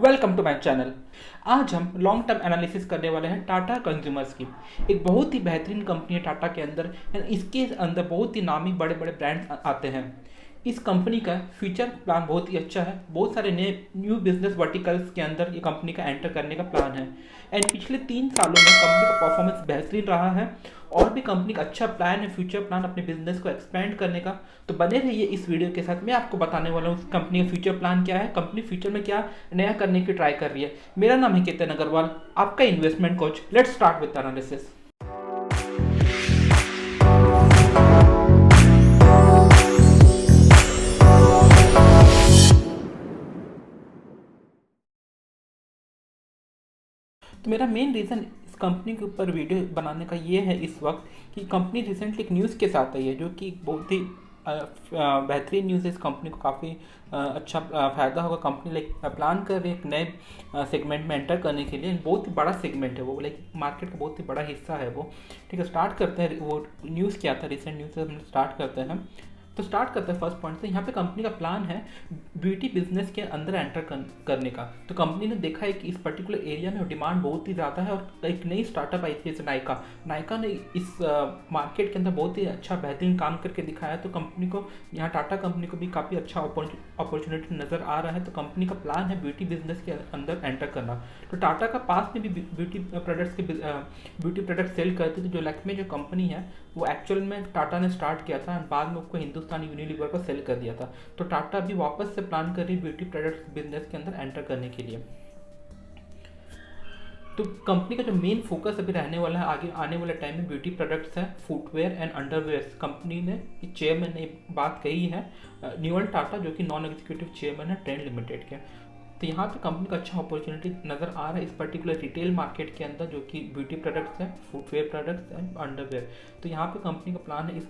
Welcome to my channel. आज हम long term analysis करने वाले हैं टाटा कंज्यूमर्स की। एक बहुत ही बेहतरीन कंपनी है टाटा के अंदर। इसके अंदर बहुत ही नामी बड़े बड़े ब्रांड्स आते हैं। इस कंपनी का फ्यूचर प्लान बहुत ही अच्छा है। बहुत सारे नए न्यू बिजनेस वर्टिकल्स के अंदर ये कंपनी का एंटर करने का प्लान है। एंड पिछले 3 सालों में कंपनी का परफॉर्मेंस बेहतरीन रहा है। और भी कंपनी का अच्छा प्लान है, फ्यूचर प्लान अपने बिजनेस को एक्सपेंड करने का। तो बने रहिए इस वीडियो के साथ। मैं आपको बताने वाला हूँ कंपनी का फ्यूचर प्लान क्या है, कंपनी फ्यूचर में क्या नया करने की ट्राई कर रही है। मेरा नाम है केतन अग्रवाल, आपका investment coach. Let's start with analysis. तो मेरा मेन रीज़न इस कंपनी के ऊपर वीडियो बनाने का ये है इस वक्त कि कंपनी रिसेंटली एक न्यूज़ के साथ आई है जो कि बहुत ही बेहतरीन न्यूज़ है। इस कंपनी को काफ़ी अच्छा फ़ायदा होगा। कंपनी लाइक प्लान कर रही है एक नए सेगमेंट में एंटर करने के लिए। बहुत ही बड़ा सेगमेंट है वो, लाइक मार्केट का बहुत ही बड़ा हिस्सा है वो। ठीक है, स्टार्ट करते हैं। वो न्यूज़ क्या था, रिसेंट न्यूज़ से हम स्टार्ट करते हैं। तो स्टार्ट करते हैं फर्स्ट पॉइंट से। यहाँ पे कंपनी का प्लान है ब्यूटी बिजनेस के अंदर एंटर करने का। तो कंपनी ने देखा है कि इस पर्टिकुलर एरिया में डिमांड बहुत ही ज़्यादा है और एक नई स्टार्टअप आई थी जैसे नायका। नायका ने इस मार्केट के अंदर बहुत ही अच्छा बेहतरीन काम करके दिखाया। तो कंपनी को यहाँ टाटा कंपनी को भी काफ़ी अच्छा अपॉर्चुनिटी नज़र आ रहा है। तो कंपनी का प्लान है ब्यूटी बिजनेस के अंदर एंटर करना। तो टाटा का पास में भी ब्यूटी प्रोडक्ट सेल करते थे। जो लैक्मे जो कंपनी है वो एक्चुअल में टाटा ने स्टार्ट किया था, बाद में उसको हिंदुस्तान यूनिलीवर को सेल कर दिया था। तो टाटा अभी वापस से प्लान कर रही है ब्यूटी प्रोडक्ट्स बिजनेस के अंदर एंटर करने के लिए। तो कंपनी का जो मेन फोकस अभी रहने वाला है आगे आने वाले टाइम में ब्यूटी प्रोडक्ट्स है, फुटवेयर एंड अंडरवेयर। कंपनी ने चेयरमैन ने बात कही है, न्यूअल टाटा जो कि नॉन एग्जीक्यूटिव चेयरमैन है ट्रेंड लिमिटेड के। तो यहाँ पे कंपनी का अच्छा अपॉर्चुनिटी नज़र आ रहा है इस पर्टिकुलर रिटेल मार्केट के अंदर जो कि ब्यूटी प्रोडक्ट्स है, फुटवेयर प्रोडक्ट्स एंड अंडरवेयर। तो यहाँ पे कंपनी का प्लान है इस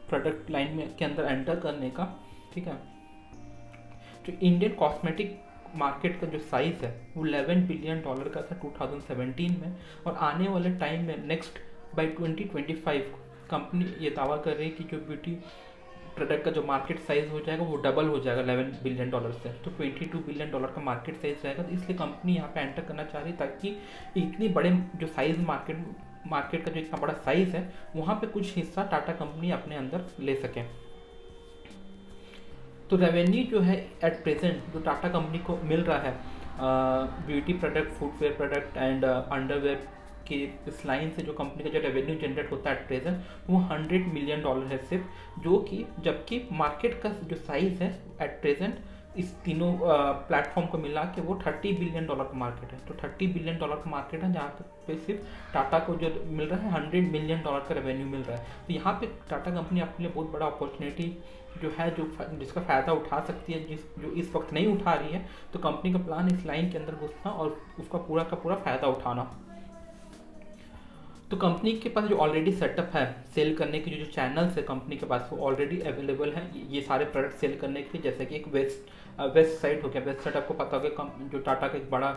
प्रोडक्ट लाइन में के अंदर एंटर करने का। ठीक है, जो इंडियन कॉस्मेटिक मार्केट का जो साइज़ है वो $11 बिलियन का था 2017 में। और आने वाले टाइम में नेक्स्ट बाय 2025 कंपनी ये दावा कर रही है कि जो ब्यूटी प्रोडक्ट का जो मार्केट साइज हो जाएगा वो डबल हो जाएगा $11 बिलियन से। तो $22 बिलियन का मार्केट साइज रहेगा। तो इसलिए कंपनी यहाँ पे एंटर करना चाह रही है ताकि इतनी बड़े जो साइज मार्केट का जो इतना बड़ा साइज है वहाँ पे कुछ हिस्सा टाटा कंपनी अपने अंदर ले सके। तो रेवेन्यू जो है एट प्रेजेंट जो टाटा कंपनी को मिल रहा है beauty product, footwear product and underwear कि इस लाइन से जो कंपनी का जो रेवेन्यू जनरेट होता है एट प्रेजेंट वो $100 मिलियन है सिर्फ, जो कि जबकि मार्केट का जो साइज है एट प्रेजेंट इस तीनों प्लेटफॉर्म को मिला के वो $30 बिलियन का मार्केट है। तो $30 बिलियन का मार्केट है जहाँ पे सिर्फ टाटा को जो मिल रहा है $100 मिलियन का रेवेन्यू मिल रहा है। तो यहाँ पे टाटा कंपनी अपने लिए बहुत बड़ा अपॉर्चुनिटी जो है जिसका फ़ायदा उठा सकती है, जो इस वक्त नहीं उठा रही है। तो कंपनी का प्लान इस लाइन के अंदर घुसना और उसका पूरा का पूरा फ़ायदा उठाना। तो कंपनी के पास जो ऑलरेडी सेटअप है सेल करने के जो चैनल्स है कंपनी के पास वो ऑलरेडी अवेलेबल है ये सारे प्रोडक्ट सेल करने के लिए। जैसे कि एक वेस्ट साइड हो गया। वेस्ट साइड आपको पता होगा जो टाटा का एक बड़ा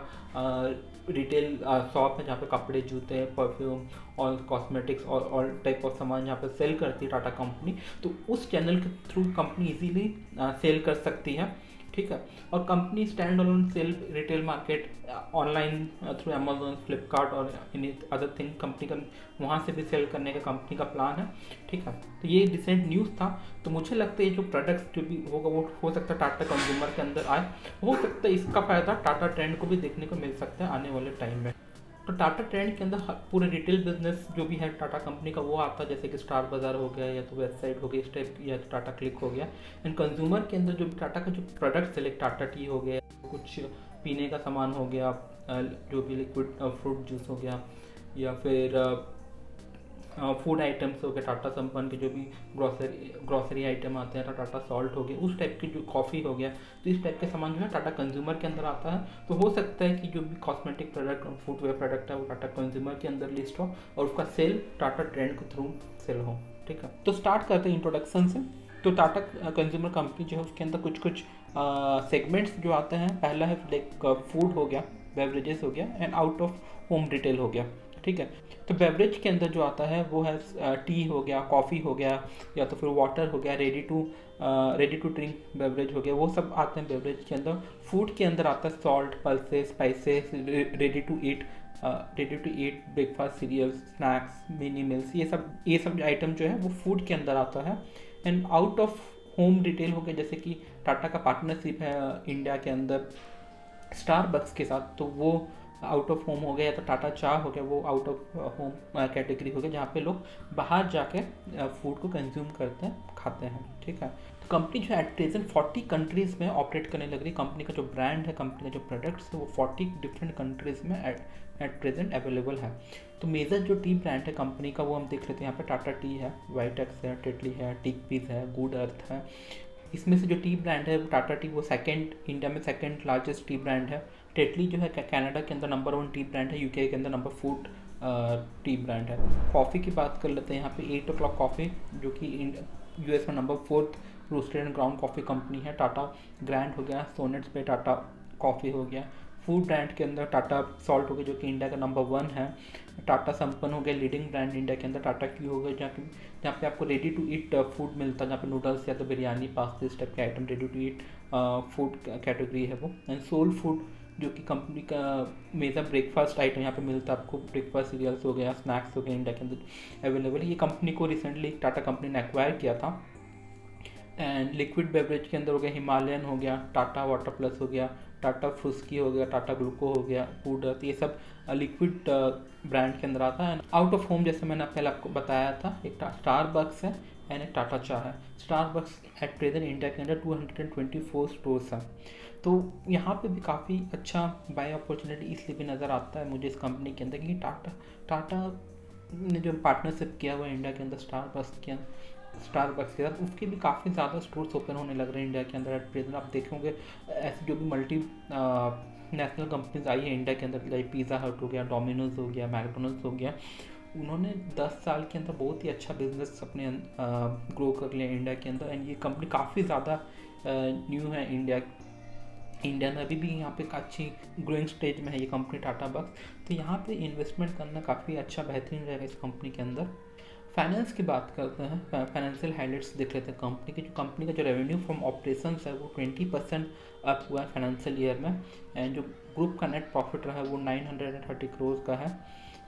रिटेल शॉप है जहाँ पे कपड़े, जूते, परफ्यूम और कॉस्मेटिक्स और ऑल टाइप ऑफ सामान जहाँ पे सेल करती है टाटा कंपनी। तो उस चैनल के थ्रू कंपनी इजीली सेल कर सकती है। ठीक है, और company stand on sale retail market online through Amazon, Flipkart और एनी अदर थिंग कंपनी का वहाँ से भी सेल करने का कंपनी का प्लान है। ठीक है, तो ये रिसेंट न्यूज़ था। तो मुझे लगता है ये जो प्रोडक्ट्स जो भी होगा वो हो सकता है टाटा कंज्यूमर के अंदर आए। हो सकता है इसका फ़ायदा टाटा ट्रेंड को भी देखने को मिल सकता है आने वाले टाइम में। तो टाटा ट्रेंड के अंदर पूरे रिटेल बिजनेस जो भी है टाटा कंपनी का वो आता है, जैसे कि स्टार बाज़ार हो गया या तो वेबसाइट हो गई इस टाइप, या तो टाटा क्लिक हो गया। एंड कंज्यूमर के अंदर जो भी टाटा का जो प्रोडक्ट है, टाटा टी हो गया, कुछ पीने का सामान हो गया, जो भी लिक्विड फ्रूट जूस हो गया, या फिर फूड आइटम्स हो गए, टाटा संपन्न के जो भी ग्रॉसरी आइटम आते हैं, टाटा सॉल्ट हो गया, उस टाइप की जो कॉफ़ी हो गया। तो इस टाइप के सामान जो है टाटा कंज्यूमर के अंदर आता है। तो हो सकता है कि जो भी कॉस्मेटिक प्रोडक्ट और फुटवेयर प्रोडक्ट है वो टाटा कंज्यूमर के अंदर लिस्ट हो और उसका सेल टाटा ट्रेंड के थ्रू सेल हो। ठीक है, तो स्टार्ट करते हैं इंट्रोडक्शन से। तो टाटा कंज्यूमर कंपनी जो है उसके अंदर कुछ सेगमेंट्स जो आते हैं। पहला है लाइक फूड हो गया, बेवरेजेस हो गया and out of home retail हो गया। ठीक है। तो बेवरेज के अंदर जो आता है वो है टी हो गया, कॉफ़ी हो गया, या तो फिर वाटर हो गया, रेडी टू ड्रिंक बेवरेज हो गया, वो सब आते हैं बेवरेज के अंदर। फूड के अंदर आता है salt, pulses, spices, ready to eat breakfast cereals, snacks, mini meals, ये सब आइटम जो है वो फूड के अंदर आता है। And out of home retail हो गया, जैसे कि टाटा का पार्टनरशिप है इंडिया के अंदर स्टारबक्स के साथ, तो वो आउट ऑफ होम हो गया, या तो टाटा चाय हो गया, वो आउट ऑफ होम कैटेगरी हो गया, जहाँ पे लोग बाहर जाके फूड को कंज्यूम करते हैं, खाते हैं। ठीक है। तो कंपनी जो है एट प्रेजेंट 40 कंट्रीज़ में ऑपरेट करने लग रही। कंपनी का जो ब्रांड है, कंपनी का जो प्रोडक्ट्स है, वो 40 डिफरेंट कंट्रीज़ में एट प्रेजेंट अवेलेबल है। तो मेजर जो टी ब्रांड है कंपनी का वो हम देख लेते हैं। यहाँ पे टाटा टी है, वाइटेक्स है, टेटली है, टिकपीस है, गुड अर्थ है। इसमें से जो टी ब्रांड है टाटा टी, वो इंडिया में सेकेंड लार्जेस्ट टी ब्रांड है। टेटली जो है कनाडा के अंदर नंबर 1 टी ब्रांड है, यूके के अंदर नंबर 4 टी ब्रांड है। कॉफ़ी की बात कर लेते हैं। यहाँ पे 8 o'clock कॉफ़ी, जो कि यूएस में number 4 roasted and ground coffee company है। टाटा ग्रैंड हो गया, सोनेट्स पे टाटा कॉफ़ी हो गया। फूड ब्रांड के अंदर टाटा सॉल्ट हो गया, जो कि इंडिया का नंबर 1 है। टाटा संपन्न हो गया, लीडिंग ब्रांड इंडिया के अंदर। टाटा क्यू हो गया, जहाँ पे आपको रेडी टू ईट फूड मिलता है, जहाँ पे नूडल्स या तो बिरयानी, पास्ता, इस टाइप के item ready to eat food category है वो। एंड सोल फूड, जो कि कंपनी का मेजर ब्रेकफास्ट आइटम यहाँ पे मिलता है आपको। ब्रेकफास्ट सीरियल्स हो गया, स्नैक्स हो गया, इंडिया के अंदर अवेलेबल है। ये कंपनी को रिसेंटली टाटा कंपनी ने एक्वायर किया था। एंड लिक्विड बेवरेज के अंदर हो गया, हिमालयन हो गया, टाटा वाटर प्लस हो गया, टाटा फ्रुस्की हो गया, टाटा ग्लूको हो गया, फूड, ये सब लिक्विड ब्रांड के अंदर आता है। आउट ऑफ होम जैसे मैंने पहले आपको बताया था, एक स्टारबक्स है एंड एक टाटा चाय है। स्टारबक्स एट प्रेजेंट इंडिया के अंदर 224 स्टोर्स हैं। तो यहाँ पे भी काफ़ी अच्छा बाय अपॉर्चुनिटी इसलिए भी नज़र आता है मुझे इस कंपनी के अंदर, कि टाटा ने जो पार्टनरशिप किया हुआ है इंडिया के अंदर स्टारबक्स के साथ, उसके भी काफ़ी ज़्यादा स्टोर्स ओपन होने लग रहे हैं इंडिया के अंदर एट प्रेजेंट। आप देखोगे ऐसी जो भी मल्टी नेशनल कंपनीज आई है इंडिया के अंदर, लाइक पिज़्ज़ा हट हो गया, डोमिनोज हो गया, मैकडोनल्ड्स हो गया, उन्होंने 10 साल के अंदर बहुत ही अच्छा बिजनेस अपने ग्रो कर लिया इंडिया के अंदर। एंड ये कंपनी काफ़ी ज़्यादा न्यू है इंडिया में, अभी भी यहाँ पे अच्छी ग्रोइंग स्टेज में है ये कंपनी टाटा बक्स। तो यहाँ पे इन्वेस्टमेंट करना काफ़ी अच्छा, बेहतरीन रहेगा इस कंपनी के अंदर। फाइनेंस की बात करते हैं, फाइनेंशियल हाइलाइट्स देख लेते हैं कंपनी का जो रेवेन्यू फ्रॉम ऑपरेशंस है वो 20% अप हुआ है फाइनेंशियल ईयर में। एंड जो ग्रुप का नेट प्रॉफिट रहा है वो 930 करोड़ का है।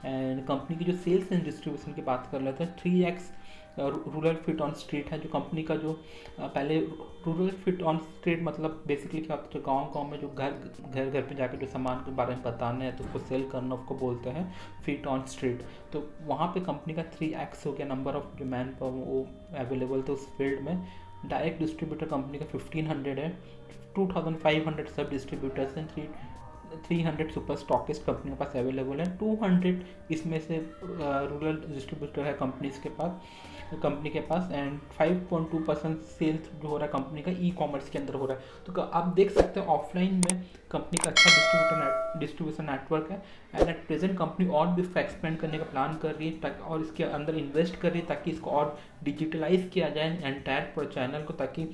एंड कंपनी की जो सेल्स एंड डिस्ट्रीब्यूशन की बात कर लेते हैं, 3x rural fit on street है। जो कंपनी का जो पहले रूरल फिट ऑन स्ट्रीट मतलब बेसिकली क्या होता है, जो गांव में जो घर पे जाकर जो सामान के बारे में बताना है तो उसको सेल करना, उसको बोलते हैं फिट ऑन स्ट्रीट। तो वहाँ पे कंपनी का 3x हो गया नंबर ऑफ जो मैन पावर वो अवेलेबल थे उस फील्ड में। डायरेक्ट डिस्ट्रीब्यूटर कंपनी का 1500 है, 2500 सब डिस्ट्रीब्यूटर्स हैं, 300 सुपर स्टॉकिस्ट कंपनी के पास अवेलेबल है। 200 इसमें से रूरल डिस्ट्रीब्यूटर है कंपनी के पास। एंड 5.2% सेल्स जो हो रहा है कंपनी का ई कॉमर्स के अंदर हो रहा है। तो आप देख सकते हैं ऑफलाइन में कंपनी का अच्छा डिस्ट्रीब्यूशन नेटवर्क है। एंड एट प्रेजेंट कंपनी और भी इसका एक्सपेंड करने का प्लान कर रही है ताकि, और इसके अंदर इन्वेस्ट कर रही है ताकि इसको और डिजिटलाइज किया जाए एंटायर चैनल को, ताकि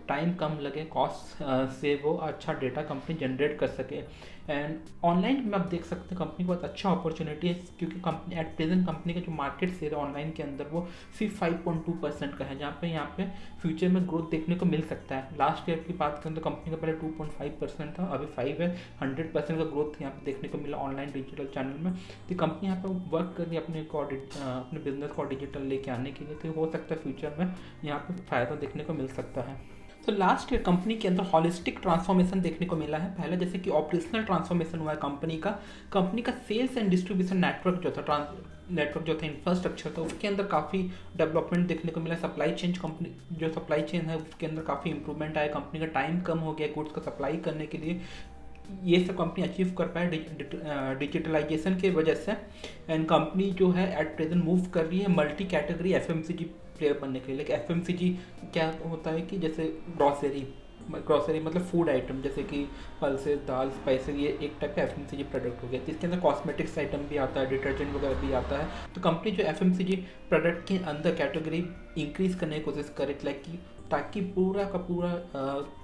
टाइम कम लगे, कॉस्ट सेव हो, अच्छा डेटा कंपनी जनरेट कर सके। एंड ऑनलाइन में आप देख सकते हैं कंपनी को बहुत अच्छा अपॉर्चुनिटी है, क्योंकि कंपनी एट प्रेजेंट कंपनी का जो मार्केट शेयर है ऑनलाइन के अंदर वो सिर्फ 5.2% का है, जहाँ पे फ्यूचर में ग्रोथ देखने को मिल सकता है। लास्ट ईयर की बात करें तो कंपनी का पहले 2.5% था, अभी 5 है। 100% का ग्रोथ यहाँ पे देखने को मिला ऑनलाइन डिजिटल चैनल में। तो कंपनी यहाँ पे वर्क कर रही है अपने बिजनेस को डिजिटल लेके आने के लिए। तो हो सकता है फ्यूचर में यहाँ पे फ़ायदा देखने को मिल सकता है। तो लास्ट ईयर कंपनी के अंदर हॉलिस्टिक ट्रांसफॉर्मेशन देखने को मिला है। पहले जैसे कि ऑपरेशनल ट्रांसफॉर्मेशन हुआ है कंपनी का सेल्स एंड डिस्ट्रीब्यूशन नेटवर्क जो था इंफ्रास्ट्रक्चर था, उसके अंदर काफ़ी डेवलपमेंट देखने को मिला। सप्लाई चेन है उसके अंदर काफ़ी इंप्रूवमेंट आया। कंपनी का टाइम कम हो गया गुड्स को सप्लाई करने के लिए। ये सब कंपनी अचीव कर पाए डिजिटलाइजेशन की वजह से। एंड कंपनी जो है एट प्रेजेंट मूव कर रही है मल्टी कैटेगरी FMCG प्लेयर बनने के लिए। FMCG क्या होता है कि जैसे ग्रॉसरी मतलब फूड आइटम, जैसे कि पल्सेस, दाल, स्पाइसेस, ये एक टाइप का FMCG प्रोडक्ट हो गया। जिसके अंदर कॉस्मेटिक्स आइटम भी आता है, डिटर्जेंट वगैरह भी आता है। तो कंपनी जो FMCG प्रोडक्ट के अंदर कैटेगरी इंक्रीज करने की कोशिश करे, लाइक कि ताकि पूरा का पूरा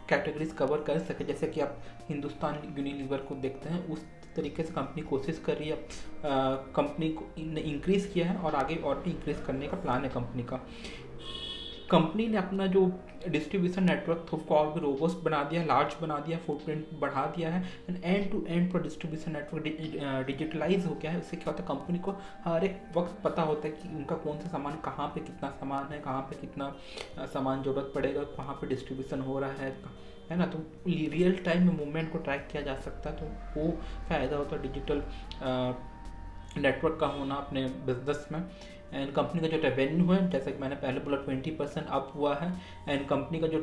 कैटेगरीज कवर कर सके। जैसे कि आप हिंदुस्तान यूनिलीवर को देखते हैं, उस तरीके से कंपनी कोशिश कर रही है। कंपनी को इंक्रीज़ किया है और आगे और भी इंक्रीज़ करने का प्लान है कंपनी का। कंपनी ने अपना जो डिस्ट्रीब्यूशन नेटवर्क था उसको और भी रोबस्ट बना दिया, लार्ज बना दिया, फुटप्रिंट बढ़ा दिया है। एंड टू एंड पर डिस्ट्रीब्यूशन नेटवर्क डिजिटलाइज हो गया है। उससे क्या होता है, कंपनी को हर एक वक्त पता होता है कि उनका कौन सा सामान कहाँ पे कितना सामान है, कहाँ पे कितना सामान ज़रूरत पड़ेगा, कहाँ पे डिस्ट्रीब्यूशन हो रहा है ना। तो रियल टाइम में मूवमेंट को ट्रैक किया जा सकता है। तो वो फ़ायदा होता है डिजिटल नेटवर्क का होना अपने बिजनेस में। एंड कंपनी का जो रेवेन्यू है, जैसे कि मैंने पहले बोला, 20% अप हुआ है। एंड कंपनी का जो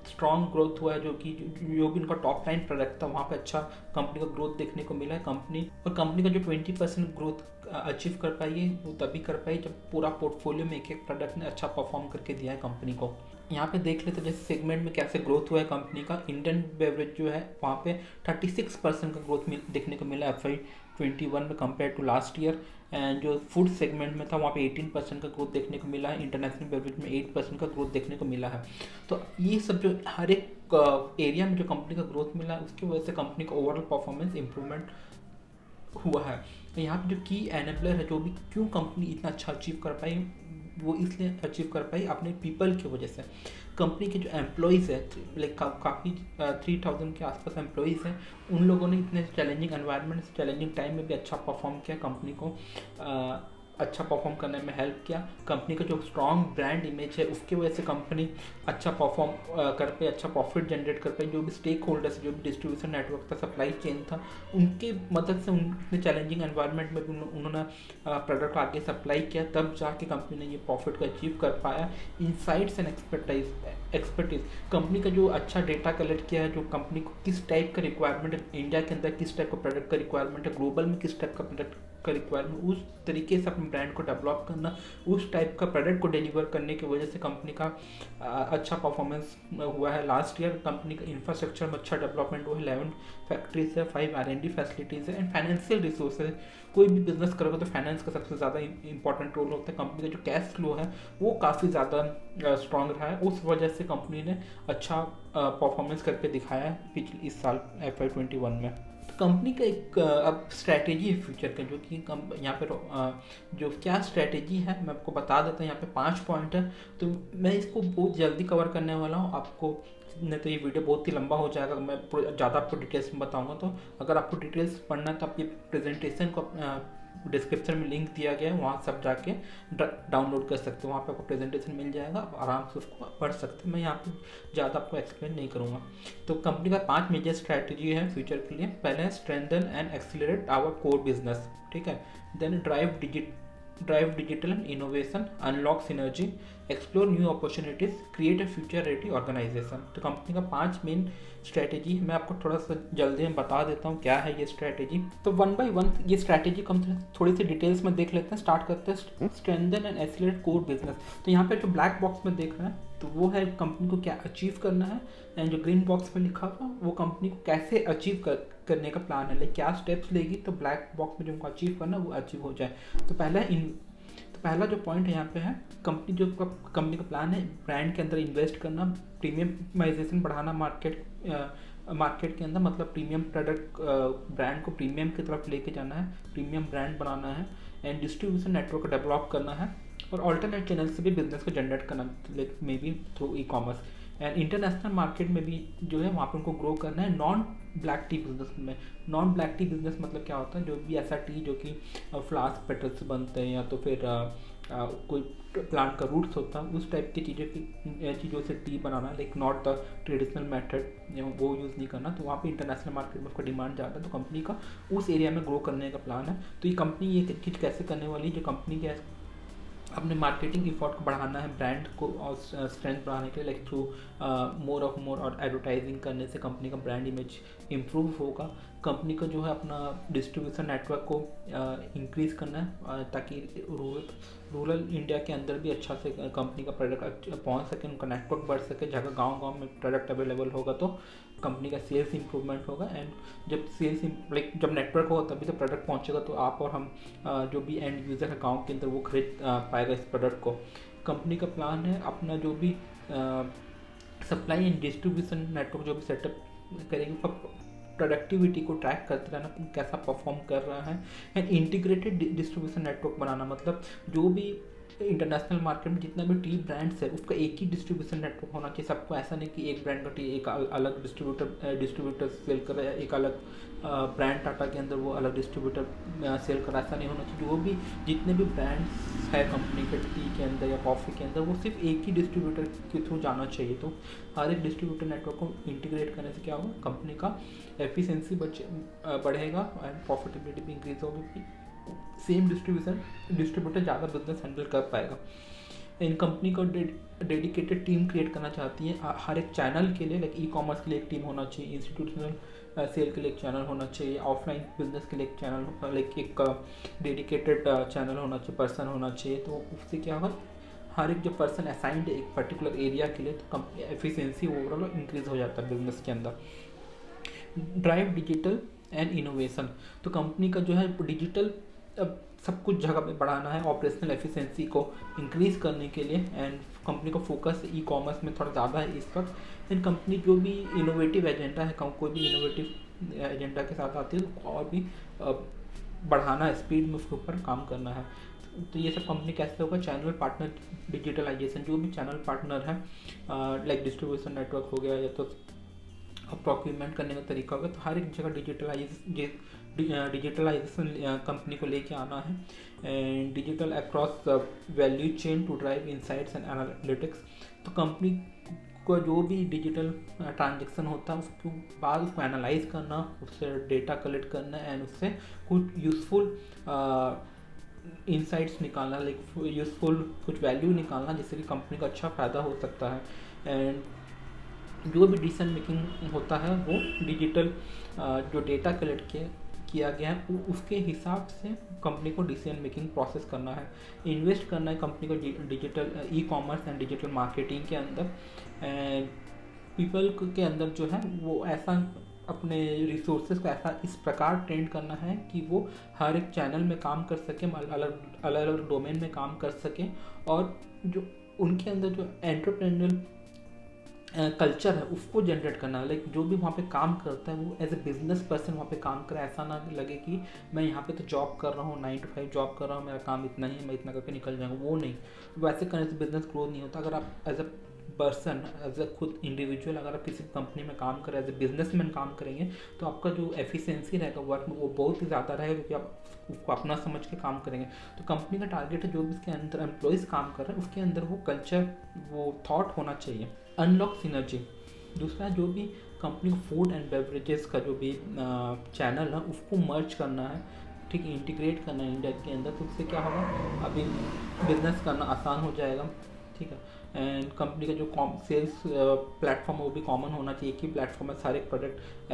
स्ट्रॉन्ग ग्रोथ हुआ है, जो भी उनका टॉप लाइन प्रोडक्ट था वहाँ पे अच्छा कंपनी का ग्रोथ देखने को मिला है। कंपनी का जो 20% ग्रोथ अचीव कर पाई है वो तभी कर पाई जब पूरा पोर्टफोलियो में एक एक प्रोडक्ट ने अच्छा परफॉर्म करके दिया है कंपनी को। यहाँ पे देख लेते हैं जैसे सेगमेंट में कैसे ग्रोथ हुआ है कंपनी का। इंडियन बेवरेज जो है वहाँ पे 36% का ग्रोथ देखने को मिला FY21 में compare to last year. And जो फूड सेगमेंट में था वहाँ पे 18% का ग्रोथ देखने को मिला है। इंटरनेशनल बेवरेज में 8% का ग्रोथ देखने को मिला है। तो ये सब जो हर एक एरिया में जो कंपनी का ग्रोथ मिला है उसकी वजह से कंपनी का ओवरऑल परफॉर्मेंस इंप्रूवमेंट हुआ है। तो यहाँ पे जो की एनेबलर है, जो भी क्यों कंपनी इतना अच्छा अचीव कर पाई, वो इसलिए अचीव कर पाई अपने पीपल की वजह से। कंपनी के जो एम्प्लॉयज़ है, लाइक काफ़ी 3000 के आसपास एम्प्लॉयज़ हैं, उन लोगों ने इतने चैलेंजिंग एनवायरनमेंट, चैलेंजिंग टाइम में भी अच्छा परफॉर्म किया, कंपनी को अच्छा परफॉर्म करने में हेल्प किया। कंपनी का जो स्ट्रॉन्ग ब्रांड इमेज है उसकी वजह से कंपनी अच्छा परफॉर्म कर पाई, अच्छा प्रॉफिट जनरेट कर पाई। जो भी स्टेक होल्डर्स, जो भी डिस्ट्रीब्यूशन नेटवर्क था, सप्लाई चेन था, उनकी मदद से उनके चैलेंजिंग एनवायरनमेंट में भी उन्होंने प्रोडक्ट आगे सप्लाई किया, तब जाके कंपनी ने ये प्रॉफिट को अचीव कर पाया। इनसाइट्स एंड एक्सपर्टीज, कंपनी का जो अच्छा डेटा कलेक्ट किया है, जो कंपनी को किस टाइप का रिक्वायरमेंट है, इंडिया के अंदर किस टाइप का प्रोडक्ट का रिक्वायरमेंट है, ग्लोबल में किस टाइप का प्रोडक्ट का रिक्वायरमेंट, उस तरीके से अपने ब्रांड को डेवलप करना, उस टाइप का प्रोडक्ट को डिलीवर करने की वजह से कंपनी का अच्छा परफॉर्मेंस हुआ है। लास्ट ईयर कंपनी का इंफ्रास्ट्रक्चर में अच्छा डेवलपमेंट हुआ है। 11 फैक्ट्रीज है, 5 R&D फैसिलिटीज़ है। एंड फाइनेंशियल रिसोर्सेज, कोई भी बिजनेस करोगे तो फाइनेंस का सबसे ज़्यादा इंपॉर्टेंट रोल होता है। कंपनी का जो कैश फ्लो है वो काफ़ी ज़्यादा स्ट्रॉन्ग रहा है, उस वजह से कंपनी ने अच्छा परफॉर्मेंस करके दिखाया है इस साल FY21 में। कंपनी का एक अब स्ट्रैटेजी है फ्यूचर का, जो कि यहाँ पे जो क्या स्ट्रैटेजी है मैं आपको बता देता हूँ। यहाँ पे 5 पॉइंट है, तो मैं इसको बहुत जल्दी कवर करने वाला हूँ। आपको नहीं तो ये वीडियो बहुत ही लंबा हो जाएगा, मैं ज़्यादा आपको डिटेल्स में बताऊँगा। तो अगर आपको डिटेल्स पढ़ना है तो आप ये प्रेजेंटेशन को डिस्क्रिप्शन में लिंक दिया गया है, वहाँ सब जाके डाउनलोड कर सकते हो। वहाँ पे आपको प्रेजेंटेशन मिल जाएगा, आप आराम से उसको पढ़ सकते हैं। मैं यहाँ पे ज़्यादा आपको एक्सप्लेन नहीं करूँगा। तो कंपनी का 5 मेजर स्ट्रैटेजी है फ्यूचर के लिए। पहले है strengthen and accelerate our core business, ठीक है। Then drive digital and innovation, unlock synergy, explore new opportunities, create a future ready organisation. तो कंपनी का 5 मेन स्ट्रैटेजी मैं आपको थोड़ा सा जल्दी में बता देता हूँ क्या है ये स्ट्रैटेजी। तो 1 by 1 ये स्ट्रैटेजी कम थोड़ी सी डिटेल्स में देख लेते हैं। स्टार्ट करते हैं strengthen and accelerate core business. तो यहाँ पे जो ब्लैक बॉक्स में देख रहे हैं तो वो है कंपनी को क्या अचीव करना है, एंड जो ग्रीन बॉक्स में लिखा हुआ वो कंपनी को कैसे अचीव करने का प्लान है, लाइक क्या स्टेप्स लेगी तो ब्लैक बॉक्स में जो उनको अचीव करना है वो अचीव हो जाए। तो पहला जो पॉइंट यहाँ पे है, कंपनी का प्लान है ब्रांड के अंदर इन्वेस्ट करना, प्रीमियमाइजेशन बढ़ाना मार्केट के अंदर, मतलब प्रीमियम प्रोडक्ट ब्रांड को प्रीमियम की तरफ लेके जाना है, प्रीमियम ब्रांड बनाना है। एंड डिस्ट्रीब्यूशन नेटवर्क को डेवलप करना है और अल्टरनेट चैनल से भी बिजनेस को जनरेट करना, like may be through e-commerce. And international market में भी जो है वहाँ पर उनको ग्रो करना है। नॉन ब्लैक टी बिजनेस में, नॉन ब्लैक टी बिजनेस मतलब क्या होता है, जो भी ऐसा टी जो कि फ्लास्क पेटल से बनते हैं या तो फिर कोई प्लांट का रूट्स होता है, उस टाइप की चीज़ों से T banana, like not the traditional method, वो यूज़ नहीं करना। तो वहाँ पे इंटरनेशनल मार्केट में उसका डिमांड ज़्यादा है, तो कंपनी का उस एरिया में ग्रो करने का प्लान है। तो ये कंपनी ये चीज़ कैसे करने वाली है, जो कंपनी के अपने मार्केटिंग इफोर्ट को बढ़ाना है, ब्रांड को और स्ट्रेंथ बढ़ाने के लिए, लाइक थ्रू मोर और एडवर्टाइजिंग करने से कंपनी का ब्रांड इमेज इम्प्रूव होगा। कंपनी को जो है अपना डिस्ट्रीब्यूशन नेटवर्क को इंक्रीज़ करना है ताकि रूरल इंडिया के अंदर भी अच्छा से कंपनी का प्रोडक्ट पहुंच सके, उनका नेटवर्क बढ़ सके। जगह गांव में प्रोडक्ट अवेलेबल होगा तो कंपनी का सेल्स इंप्रूवमेंट होगा। एंड जब नेटवर्क होगा तभी तो प्रोडक्ट पहुंचेगा, तो आप और हम जो भी एंड यूज़र है गाँव के अंदर वो खरीद पाएगा इस प्रोडक्ट को। कंपनी का प्लान है अपना जो भी सप्लाई एंड डिस्ट्रीब्यूशन नेटवर्क जो भी सेटअप करेंगे, प्रोडक्टिविटी को ट्रैक करते रहना कि कैसा परफॉर्म कर रहा है। एंड इंटीग्रेटेड डिस्ट्रीब्यूशन नेटवर्क बनाना, मतलब जो भी इंटरनेशनल मार्केट में जितना भी टी ब्रांड्स है उसका एक ही डिस्ट्रीब्यूशन नेटवर्क होना चाहिए सबको। ऐसा नहीं कि एक ब्रांड का टी एक अलग डिस्ट्रीब्यूटर सेल कर रहा है, एक अलग ब्रांड टाटा के अंदर वो अलग डिस्ट्रीब्यूटर सेल कर रहा है, ऐसा नहीं होना चाहिए। जो भी जितने भी ब्रांड्स है कंपनी के टी के अंदर या कॉफ़ी के अंदर, वो सिर्फ एक ही डिस्ट्रीब्यूटर के थ्रू जाना चाहिए। तो हर एक डिस्ट्रीब्यूटर नेटवर्क को इंटीग्रेट करने से क्या होगा, कंपनी का एफिशिएंसी बढ़ेगा एंड प्रॉफिटेबिलिटी भी इंक्रीज होगी। सेम डिस्ट्रीब्यूटर ज़्यादा बिजनेस हैंडल कर पाएगा। इन कंपनी को डेडिकेटेड टीम क्रिएट करना चाहती है हर एक चैनल के लिए। लाइक ई कॉमर्स के लिए एक टीम होना चाहिए, इंस्टीट्यूशनल सेल के लिए एक चैनल होना चाहिए, ऑफलाइन बिजनेस के लिए एक चैनल, लाइक एक डेडिकेटेड चैनल होना चाहिए, पर्सन होना चाहिए। तो उससे क्या होगा, हर एक जो पर्सन असाइंड एक पर्टिकुलर एरिया के लिए, तो कंपनी एफिशिएंसी ओवरऑल इंक्रीज हो जाता है बिजनेस के अंदर। ड्राइव डिजिटल एंड इनोवेशन, तो कंपनी का जो है डिजिटल अब सब कुछ जगह पे बढ़ाना है ऑपरेशनल एफिशिएंसी को इंक्रीज करने के लिए। एंड कंपनी का फोकस ई कॉमर्स में थोड़ा ज़्यादा है इस वक्त। एंड कंपनी जो भी इनोवेटिव एजेंडा है, कोई भी इनोवेटिव एजेंडा के साथ आती है तो और भी बढ़ाना है, स्पीड में उसके ऊपर काम करना है। तो ये सब कंपनी कैसे होगा, चैनल पार्टनर डिजिटलाइजेशन, जो भी चैनल पार्टनर है लाइक डिस्ट्रीब्यूशन नेटवर्क हो गया या तो प्रोक्यूरमेंट करने का तरीका होगा, तो हर एक जगह डिजिटलाइजेशन कंपनी को लेके आना है। And digital across value chain to drive insights and analytics, तो कंपनी को जो भी डिजिटल ट्रांजेक्शन होता है उसके बाद उसको एनालाइज करना, उससे डेटा कलेक्ट करना एंड उससे कुछ यूज़फुल इंसाइट्स निकालना, लाइक यूज़फुल कुछ वैल्यू निकालना जिससे कि कंपनी का अच्छा फ़ायदा हो सकता है। एंड जो भी डिसीजन मेकिंग होता है वो डिजिटल जो डेटा कलेक्ट किया गया है उसके हिसाब से कंपनी को डिसीजन मेकिंग प्रोसेस करना है। इन्वेस्ट करना है कंपनी को digital e commerce and digital marketing के अंदर। एंड पीपल के अंदर जो है वो ऐसा अपने रिसोर्सेज को ऐसा इस प्रकार ट्रेंड करना है कि वो हर एक चैनल में काम कर सके, अलग अलग डोमेन में काम कर सके, और जो उनके अंदर जो एंटरप्रेन्योरल कल्चर है उसको जनरेट करना है। लाइक जो भी वहाँ पे काम करता है वो एज ए बिजनेस पर्सन वहाँ पे काम करे, ऐसा ना लगे कि मैं यहाँ पे तो जॉब कर रहा हूँ, 9 to 5 जॉब कर रहा हूँ, मेरा काम इतना ही है, मैं इतना करके निकल जाऊँगा, वो नहीं। वैसे करने से बिजनेस ग्रोथ नहीं होता। अगर आप as a person, as a खुद इंडिविजुअल अगर आप किसी कंपनी में काम करें, एज ए बिजनेसमैन काम करेंगे, तो आपका जो एफिशिएंसी रहेगा वर्क में वो बहुत ही ज़्यादा रहेगा, क्योंकि आप उसको अपना समझ के काम करेंगे। तो कंपनी का टारगेट है जो भी इसके अंदर एम्प्लॉयज़ काम कर रहे हैं उसके अंदर वो कल्चर, वो थॉट होना चाहिए। अनलॉक सिनर्जी, दूसरा जो भी कंपनी को फूड एंड बेवरेजेस का जो भी चैनल है उसको मर्ज करना है, ठीक है, इंटीग्रेट करना है इंडिया के अंदर। तो उससे क्या होगा, अभी बिजनेस करना आसान हो जाएगा, ठीक है। एंड कंपनी का जो सेल्स प्लेटफॉर्म है वो भी कॉमन होना चाहिए, एक ही प्लेटफॉर्म में सारे प्रोडक्ट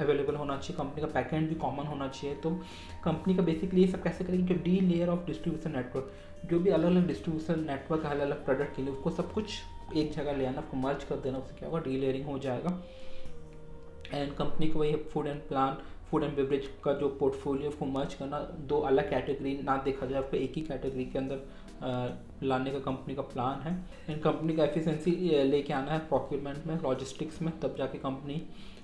अवेलेबल होना चाहिए। कंपनी का बैकएंड भी कॉमन होना चाहिए। तो कंपनी का बेसिकली ये सब कैसे करेगी, जो D layer of distribution network, जो भी अलग अलग डिस्ट्रीब्यूशन नेटवर्क है अलग अलग प्रोडक्ट के लिए, उसको सब कुछ एक जगह ले आना, उसको मर्ज कर देना, उससे क्या होगा, डी लेयरिंग हो जाएगा। एंड कंपनी को वही फूड एंड बेवरेज का जो पोर्टफोलियो उसको मर्ज करना, दो अलग कैटेगरी ना देखा जाए, आपको एक ही कैटेगरी के अंदर लाने का कंपनी का प्लान है। एंड कंपनी का एफिशिएंसी लेके आना है प्रोक्यूरमेंट में, लॉजिस्टिक्स में, तब जाके कंपनी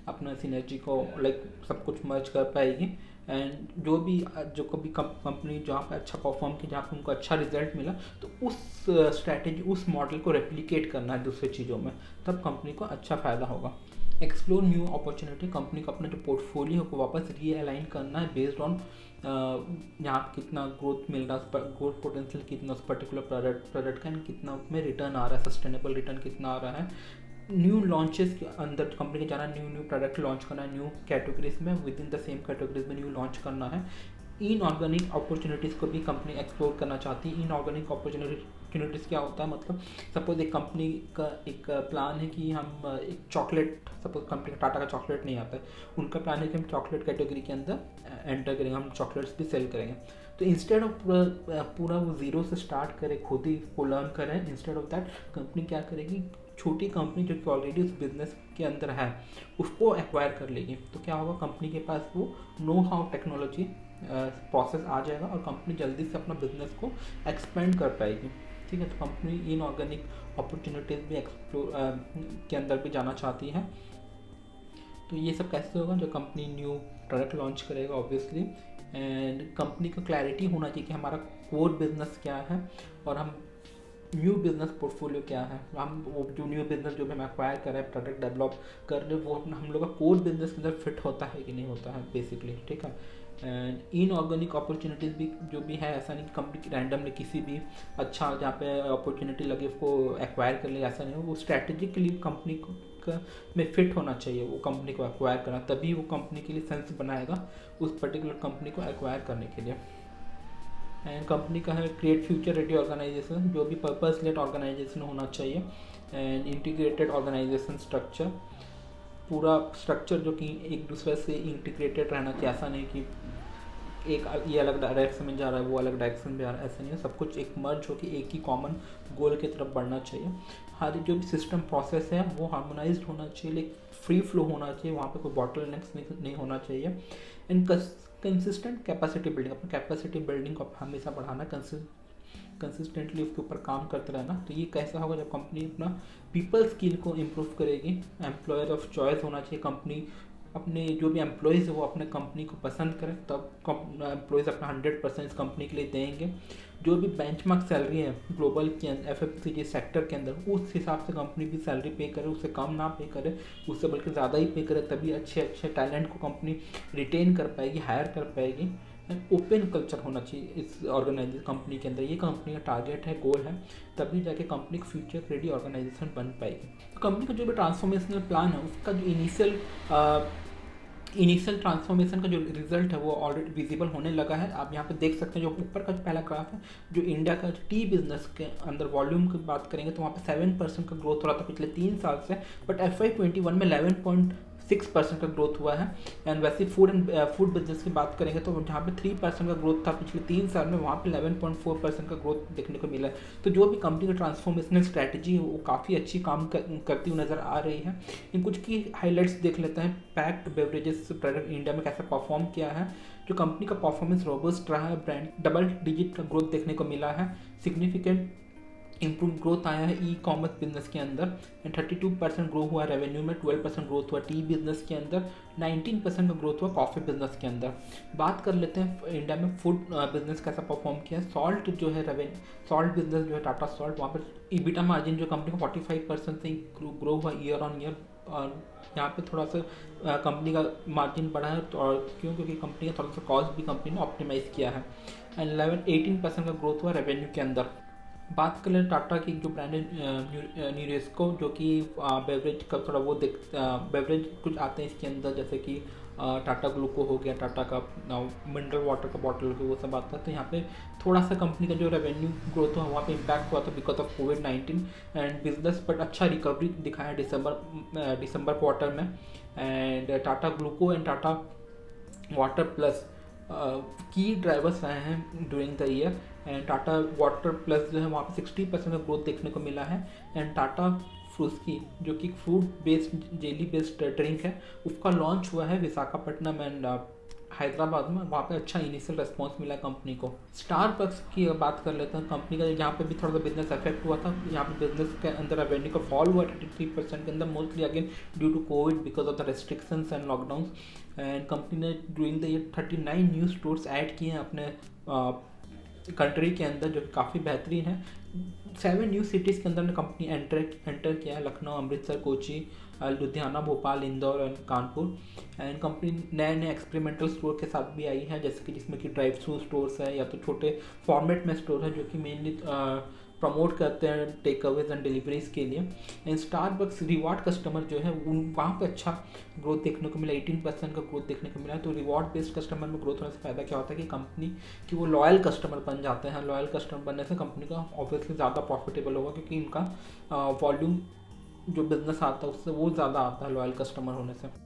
अपना सिनर्जी को लाइक सब कुछ मर्ज कर पाएगी। एंड जो कभी कंपनी जहाँ पे अच्छा परफॉर्म की, जहाँ पे उनको अच्छा रिजल्ट मिला, तो उस स्ट्रैटेजी, उस मॉडल को रेप्लिकेट करना है दूसरे चीज़ों में, तब कंपनी को अच्छा फ़ायदा होगा। एक्सप्लोर न्यू अपॉर्चुनिटी, कंपनी को अपना जो पोर्टफोलियो को वापस रीअलाइन करना है बेस्ड ऑन यहाँ कितना ग्रोथ मिल रहा है, ग्रोथ पोटेंशियल कितना उस पर्टिकुलर प्रोडक्ट का, कितना उसमें रिटर्न आ रहा है, सस्टेनेबल रिटर्न कितना आ रहा है। न्यू लॉन्चेस के अंदर कंपनी को जाना, न्यू प्रोडक्ट लॉन्च करना है, न्यू कैटेगरीज में, with in the same categories में न्यू लॉन्च करना है। इनऑर्गेनिक अपॉर्चुनिटीज़ को भी कंपनी एक्सप्लोर करना चाहती है। इनऑर्गेनिक अपॉर्चुनिटीज़ क्या होता है, मतलब सपोज एक कंपनी का एक प्लान है कि हम एक चॉकलेट, सपोज कंपनी का टाटा का चॉकलेट नहीं आता है, उनका प्लान है कि हम चॉकलेट कैटेगरी के अंदर एंटर करेंगे, हम चॉकलेट्स भी सेल करेंगे। तो इंस्टेड ऑफ पूरा वो ज़ीरो से स्टार्ट करें, खुद ही को लर्न करें, इंस्टेड ऑफ दैट कंपनी क्या करेगी, छोटी कंपनी जो कि ऑलरेडी उस बिजनेस के अंदर है उसको एक्वायर कर लेगी। तो क्या होगा, कंपनी के पास वो नो हाउ टेक्नोलॉजी प्रोसेस आ जाएगा और कंपनी जल्दी से अपना बिजनेस को एक्सपेंड कर पाएगी। ठीक है। तो कंपनी इनऑर्गेनिक अपॉर्चुनिटीज़ भी एक्सप्लोर के अंदर भी जाना चाहती है। तो ये सब कैसे होगा, जो कंपनी न्यू प्रोडक्ट लॉन्च करेगा ऑब्वियसली, एंड कंपनी को क्लैरिटी होना चाहिए कि हमारा कोर बिजनेस क्या है और हम न्यू बिजनेस पोर्टफोलियो क्या है। हम वो जो न्यू बिजनेस जो भी हम एक्वायर कर रहे हैं, प्रोडक्ट डेवलप कर रहे हैं, वो हम लोग का कोर बिजनेस के अंदर फिट होता है कि नहीं होता है बेसिकली, ठीक है। एंड इनऑर्गेनिक अपॉर्चुनिटीज़ भी जो भी है, ऐसा नहीं कि कंपनी की रैंडमली किसी भी अच्छा जहाँ पे अपॉर्चुनिटी लगे उसको एक्वायर कर ले, ऐसा नहीं हो। वो स्ट्रैटेजिकली कंपनी को में फिट होना चाहिए वो कंपनी को एक्वायर करना, तभी वो कंपनी के लिए सेंस बनाएगा उस पर्टिकुलर कंपनी को एक्वायर करने के लिए। एंड कंपनी का है क्रिएट फ्यूचर रेडी ऑर्गेनाइजेशन, जो भी पर्पस लेड ऑर्गेनाइजेशन होना चाहिए। एंड इंटीग्रेटेड ऑर्गेनाइजेशन स्ट्रक्चर, पूरा स्ट्रक्चर जो कि एक दूसरे से इंटीग्रेटेड रहना चाहिए, ऐसा नहीं कि एक ये अलग डायरेक्शन में जा रहा है वो अलग डायरेक्शन में जा रहा है, ऐसा नहीं है। सब कुछ एक मर्ज हो कि एक ही कॉमन गोल की तरफ बढ़ना चाहिए। हर जो भी सिस्टम प्रोसेस है वो हार्मोनाइज्ड होना चाहिए, लेकिन फ्री फ्लो होना चाहिए, वहाँ पे कोई बॉटलनेक्स नहीं होना चाहिए। एंड कंसिस्टेंट कैपेसिटी बिल्डिंग, अपनी कैपेसिटी बिल्डिंग को हमेशा बढ़ाना, कंसिस्टेंटली उसके ऊपर काम करते रहना। तो ये कैसा होगा, जब कंपनी अपना पीपल स्किल को इम्प्रूव करेगी। एम्प्लॉयर ऑफ चॉइस होना चाहिए कंपनी, अपने जो भी एम्प्लॉयज़ है वो अपने कंपनी को पसंद करें, तब एम्प्लॉयज़ अपना 100% इस कंपनी के लिए देंगे। जो भी बेंचमार्क सैलरी है ग्लोबल के अंदर, FMCG सेक्टर के अंदर, उस हिसाब से कंपनी भी सैलरी पे करे, उससे कम ना पे करे, उससे बल्कि ज़्यादा ही पे करे, तभी अच्छे अच्छे टैलेंट को कंपनी रिटेन कर पाएगी, हायर कर पाएगी। ओपन कल्चर होना चाहिए इस ऑर्गेनाइजेशन कंपनी के अंदर, ये कंपनी का टारगेट है, गोल है, तभी जाके कंपनी फ्यूचर रेडी ऑर्गेनाइजेशन बन पाएगी। तो कंपनी का जो भी ट्रांसफॉर्मेशनल प्लान है उसका जो इनिशियल ट्रांसफॉर्मेशन का जो रिजल्ट है वो ऑलरेडी विजिबल होने लगा है। आप यहाँ पे देख सकते हैं, जो ऊपर का जो पहला ग्राफ है, जो इंडिया का टी बिजनेस के अंदर वॉल्यूम की बात करेंगे तो वहाँ पे 7% का ग्रोथ हो रहा था पिछले 3 साल से, बट FY21 में 11.6% का ग्रोथ हुआ है। एंड वैसे फूड बिजनेस की बात करेंगे तो जहाँ पे 3% का ग्रोथ था पिछले 3 साल में, वहाँ पे 11.4% का ग्रोथ देखने को मिला है। तो जो भी कंपनी का ट्रांसफॉर्मेशनल स्ट्रैटेजी है वो काफ़ी अच्छी काम करती हुई नज़र आ रही है। इन कुछ की हाइलाइट्स देख लेते हैं। पैक्ड बेवरेजेस प्रोडक्ट इंडिया में कैसे परफॉर्म किया है, जो कंपनी का परफॉर्मेंस रोबस्ट रहा है, ब्रांड डबल डिजिट का ग्रोथ देखने को मिला है, सिग्निफिकेंट इम्प्रूव ग्रोथ आया है ई कॉमर्स बिजनेस के अंदर, एंड 32% ग्रो हुआ रेवेन्यू में, 12% ग्रोथ हुआ टी बिजनेस के अंदर, 19% का ग्रोथ हुआ कॉफ़ी बिजनेस के अंदर। बात कर लेते हैं इंडिया में फूड बिजनेस कैसा परफॉर्म किया है। सॉल्ट जो है सॉल्ट बिजनेस जो है टाटा सॉल्ट, वहाँ पर EBITDA मार्जिन जो कंपनी को 45% से ग्रो हुआ ईयर ऑन ईयर, और यहाँ पे थोड़ा सा कंपनी का मार्जिन बढ़ा है, तो और क्योंकि कंपनी का थोड़ा सा कॉस्ट भी कंपनी ने ऑप्टिमाइज़ किया है। एंड 18% का ग्रोथ हुआ रेवेन्यू के अंदर। बात कर लें टाटा की जो ब्रांड है न्यूरेस्को, जो कि बेवरेज का थोड़ा वो बेवरेज कुछ आते हैं इसके अंदर, जैसे कि टाटा ग्लूको हो गया, टाटा का मिनरल वाटर का बॉटल हो गया, वो सब आता है। तो यहाँ पे थोड़ा सा कंपनी का जो रेवेन्यू ग्रोथ हुआ वहाँ पे इम्पैक्ट हुआ था because of covid and business, but अच्छा रिकवरी दिखाया दिसंबर क्वार्टर में। And Tata ग्लूको and Tata water plus की ड्राइवर्स आए हैं during the year. And Tata water plus जो है वहाँ पे 60% का ग्रोथ देखने को मिला है। एंड टाटा फ्रूस्की जो कि fruit based jelly based drink है, उसका लॉन्च हुआ है विशाखापट्टनम एंड हैदराबाद में, वहाँ पे अच्छा इनिशियल रेस्पॉन्स मिला कंपनी को। स्टारबक्स की बात कर लेते हैं, कंपनी का यहाँ पे भी थोड़ा सा बिजनेस अफेक्ट हुआ था। यहाँ पे बिजनेस के अंदर रेवेन्यू का फॉल हुआ 33% के अंदर, mostly again due to Covid because of the restrictions and lockdown. And company ने during the year 39 new stores add किए हैं अपने कंट्री के अंदर, जो काफ़ी बेहतरीन है। 7 न्यू सिटीज़ के अंदर ने कंपनी एंटर किया है, लखनऊ, अमृतसर, कोची, लुधियाना, भोपाल, इंदौर और कानपुर। एंड कंपनी नए एक्सपेरिमेंटल स्टोर के साथ भी आई है, जैसे कि जिसमें कि ड्राइव थ्रू स्टोर्स है या तो छोटे फॉर्मेट में स्टोर है, जो कि मेनली प्रमोट करते हैं टेक अवेज एंड डिलीवरीज के लिए। एंड स्टारबक्स रिवॉर्ड कस्टमर जो है वहाँ पे अच्छा ग्रोथ देखने को मिला, 18% का ग्रोथ देखने को मिला है। तो रिवॉर्ड बेस्ड कस्टमर में ग्रोथ होने से फ़ायदा क्या होता है कि कंपनी की वो लॉयल कस्टमर बन जाते हैं। लॉयल कस्टमर बनने से कंपनी का ऑब्वियसली ज़्यादा प्रॉफिटेबल होगा, क्योंकि इनका वॉल्यूम जो बिजनेस आता है उससे वो ज़्यादा आता है लॉयल कस्टमर होने से।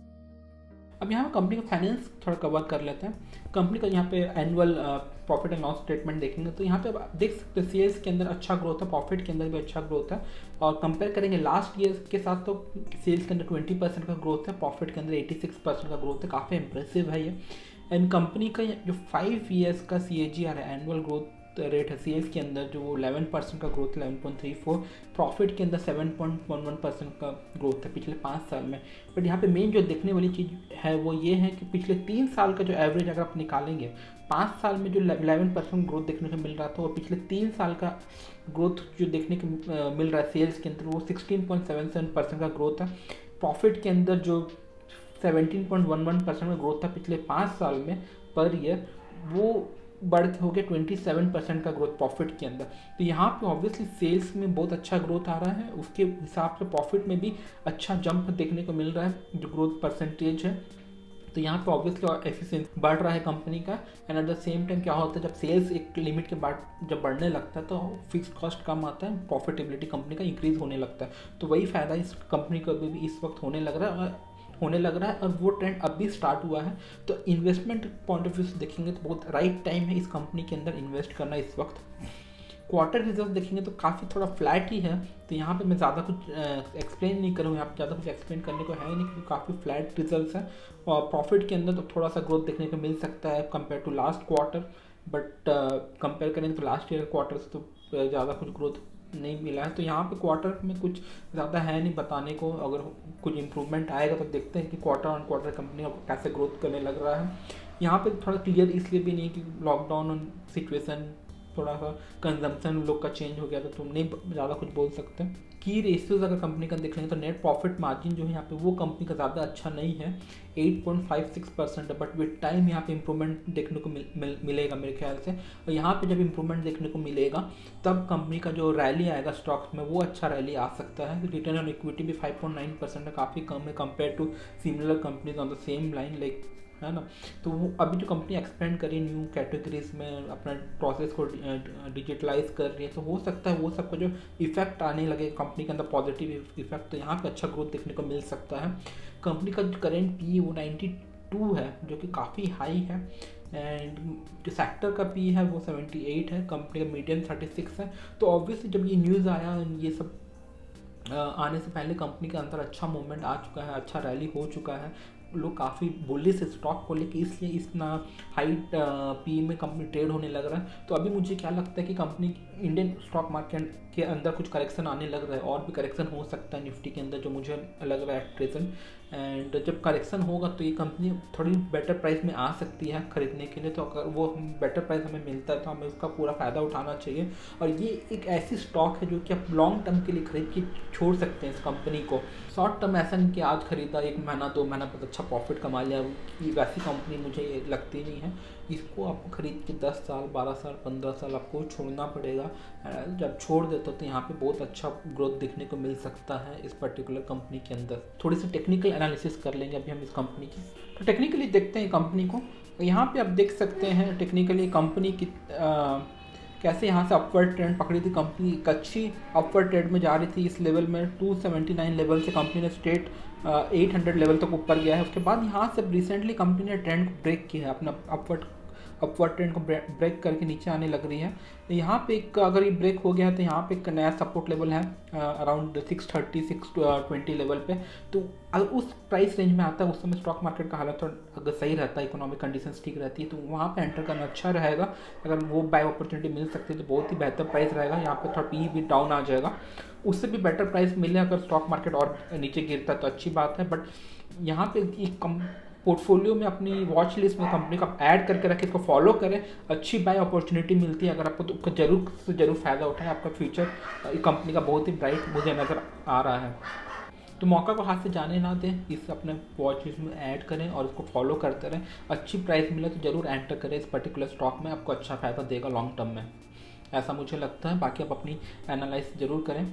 अब यहाँ कंपनी का फाइनेंस थोड़ा कवर कर लेते हैं। कंपनी का यहाँ पे annual profit and loss statement देखेंगे तो यहाँ पे आप देख सकते हैं सेल्स के अंदर अच्छा ग्रोथ है, प्रॉफिट के अंदर भी अच्छा ग्रोथ है। और कंपेयर करेंगे लास्ट ईयर के साथ तो सेल्स के अंदर 20% का ग्रोथ है, प्रॉफिट के अंदर 86% का ग्रोथ है, काफ़ी इंप्रेसिव है ये। एंड कंपनी का जो 5 ईयर्स का CAGR है, एनुअल ग्रोथ रेट है, सेल्स के अंदर जो 11% का ग्रोथ, 11.34, प्रॉफिट के अंदर 7.11% का ग्रोथ है पिछले 5 साल में। बट यहाँ पे मेन जो देखने वाली चीज़ है वो ये है कि पिछले 3 साल का जो एवरेज अगर आप निकालेंगे, 5 साल में जो 11% ग्रोथ देखने को मिल रहा था और पिछले 3 साल का ग्रोथ जो देखने को मिल रहा है सेल्स के अंदर वो 16.77% का ग्रोथ है। प्रॉफिट के अंदर जो 17.11% का ग्रोथ था पिछले 5 साल में पर ईयर, वो बढ़ के हो गया 27% का ग्रोथ प्रॉफिट के अंदर। तो यहाँ पे ऑब्वियसली सेल्स में बहुत अच्छा ग्रोथ आ रहा है, उसके हिसाब से प्रॉफिट में भी अच्छा जंप देखने को मिल रहा है जो ग्रोथ परसेंटेज है। तो यहाँ पे ऑब्वियसली एफिशिएंसी बढ़ रहा है कंपनी का। And eight the same time क्या होता है, जब सेल्स एक लिमिट के बाद जब बढ़ने लगता है तो फिक्स कॉस्ट कम आता है, प्रॉफिटेबिलिटी कंपनी का इंक्रीज होने लगता है। तो वही फायदा इस कंपनी को अभी भी इस वक्त होने लग रहा है और वो ट्रेंड अभी स्टार्ट हुआ है। तो इन्वेस्टमेंट पॉइंट ऑफ व्यू से देखेंगे तो बहुत राइट टाइम है इस कंपनी के अंदर इन्वेस्ट करना इस वक्त। क्वार्टर रिजल्ट देखेंगे तो काफ़ी थोड़ा फ्लैट ही है, तो यहाँ पे मैं ज़्यादा कुछ एक्सप्लेन नहीं करूँगा, यहाँ पे ज़्यादा कुछ एक्सप्लेन करने को है नहीं क्योंकि काफ़ी फ्लैट रिजल्ट्स हैं। और प्रॉफिट के अंदर तो थोड़ा सा ग्रोथ देखने को मिल सकता है compare to last quarter, but compare करें तो लास्ट ईयर क्वार्टर से तो ज़्यादा कुछ ग्रोथ नहीं मिला है। तो यहाँ पे क्वार्टर में कुछ ज़्यादा है नहीं बताने को, अगर कुछ इम्प्रूवमेंट आएगा तो देखते हैं कि क्वार्टर ऑन क्वार्टर कंपनी कैसे ग्रोथ करने लग रहा है। यहाँ पे थोड़ा क्लियर इसलिए भी नहीं कि लॉकडाउन सिचुएशन थोड़ा सा कंजम्पशन लोग का चेंज हो गया तो तुम नहीं ज़्यादा कुछ बोल सकते। की रेशियोज अगर कंपनी का देख लेंगे तो नेट प्रॉफिट मार्जिन जो है यहाँ पे वो कंपनी का ज़्यादा अच्छा नहीं है, 8.56% है, बट विद टाइम यहाँ पे इम्प्रूवमेंट देखने को मिलेगा मेरे ख्याल से। और यहाँ पे जब इम्प्रूवमेंट देखने को मिलेगा तब कंपनी का जो रैली आएगा स्टॉक्स में वो अच्छा रैली आ सकता है। रिटर्न ऑन इक्विटी भी 5.9% है, काफ़ी कम है compare to similar companies on the same line like, है ना। तो वो अभी जो कंपनी एक्सपेंड करी न्यू कैटेगरीज में अपना प्रोसेस को डिजिटलाइज कर रही है, तो हो सकता है वो सबका जो इफेक्ट आने लगे कंपनी के अंदर पॉजिटिव इफेक्ट, तो यहाँ पे अच्छा ग्रोथ देखने को मिल सकता है। कंपनी का जो करेंट पी वो 92 है जो कि काफ़ी हाई है, एंड जो सेक्टर का पी है वो 78 है, कंपनी का मीडियम 36 है। तो ऑब्वियसली जब ये न्यूज़ आया ये सब आने से पहले कंपनी के अंदर अच्छा मूवमेंट आ चुका है, अच्छा रैली हो चुका है, लोग काफ़ी बुलिश स्टॉक को लेके इसलिए इतना हाई पी में कंपनी ट्रेड होने लग रहा है। तो अभी मुझे क्या लगता है कि कंपनी इंडियन स्टॉक मार्केट के अंदर कुछ करेक्शन आने लग रहा है, और भी करेक्शन हो सकता है निफ्टी के अंदर जो मुझे लग रहा है एट प्रेजेंट। एंड जब करेक्शन होगा तो ये कंपनी थोड़ी बेटर प्राइस में आ सकती है खरीदने के लिए, तो अगर वो बेटर प्राइस हमें मिलता है तो हमें उसका पूरा फ़ायदा उठाना चाहिए। और ये एक ऐसी स्टॉक है जो कि आप लॉन्ग टर्म के लिए खरीद के छोड़ सकते हैं इस कंपनी को। शॉर्ट टर्म ऐसा नहीं कि आज खरीदा 1 महीना 2 महीना बहुत अच्छा प्रॉफिट कमा लिया, वैसी कंपनी मुझे लगती नहीं है। इसको आपको खरीद के 10 साल 12 साल 15 साल आपको छोड़ना पड़ेगा। जब छोड़ देते तो यहाँ पे बहुत अच्छा ग्रोथ देखने को मिल सकता है इस पर्टिकुलर कंपनी के अंदर। थोड़ी सी टेक्निकल एनालिसिस कर लेंगे अभी हम इस कंपनी की। तो टेक्निकली देखते हैं कंपनी को। यहाँ पे आप देख सकते हैं टेक्निकली कंपनी की कैसे यहाँ से अपवर्ड ट्रेंड पकड़ी थी। कंपनी एक अच्छी अपवर्ड ट्रेंड में जा रही थी, इस लेवल में 279 लेवल से कंपनी ने स्ट्रेट 800 लेवल तक ऊपर गया है। उसके बाद यहाँ से रिसेंटली कंपनी ने ट्रेंड को ब्रेक किया है, अपना अपवर्ड ट्रेंड को ब्रेक करके नीचे आने लग रही है। तो यहाँ पे एक अगर ये ब्रेक हो गया है तो यहाँ पे एक नया सपोर्ट लेवल है अराउंड 630 620 लेवल पे। तो अगर उस प्राइस रेंज में आता है उस समय स्टॉक मार्केट का हालत अगर सही रहता है, इकोनॉमिक कंडीशंस ठीक रहती है, तो वहाँ पे एंटर करना अच्छा रहेगा। अगर वो बाय अपॉर्चुनिटी मिल सकती है तो बहुत ही बेहतर प्राइस रहेगा। यहाँ पे थोड़ा पी भी डाउन आ जाएगा, उससे भी बेटर प्राइस मिले अगर स्टॉक मार्केट और नीचे गिरता है तो अच्छी बात है। बट यहाँ पे एक कम पोर्टफोलियो में अपनी वॉच लिस्ट में कंपनी का ऐड करके रखें, इसको फॉलो करें, अच्छी बाय अपॉर्चुनिटी मिलती है अगर आपको तो उसका जरूर से जरूर फ़ायदा उठाएं। आपका फ्यूचर कंपनी का बहुत ही ब्राइट मुझे नज़र आ रहा है। तो मौका को हाथ से जाने ना दें, इस अपने वॉच लिस्ट में ऐड करें और उसको फॉलो करते रहें। अच्छी प्राइस मिले तो ज़रूर एंटर करें इस पर्टिकुलर स्टॉक में, आपको अच्छा फ़ायदा देगा लॉन्ग टर्म में, ऐसा मुझे लगता है। बाकी आप अपनी एनालाइज ज़रूर करें।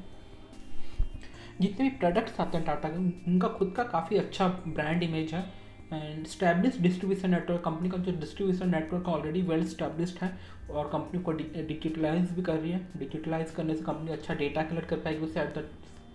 जितने भी प्रोडक्ट्स आते हैं टाटा के, उनका खुद का काफ़ी अच्छा ब्रांड इमेज है and establish distribution network. Company का जो distribution network already well established है और कंपनी को डिजिटलाइज भी कर रही है। डिजिटलाइज करने से कंपनी अच्छा डेटा कलेक्ट कर पाएगी, उससे at the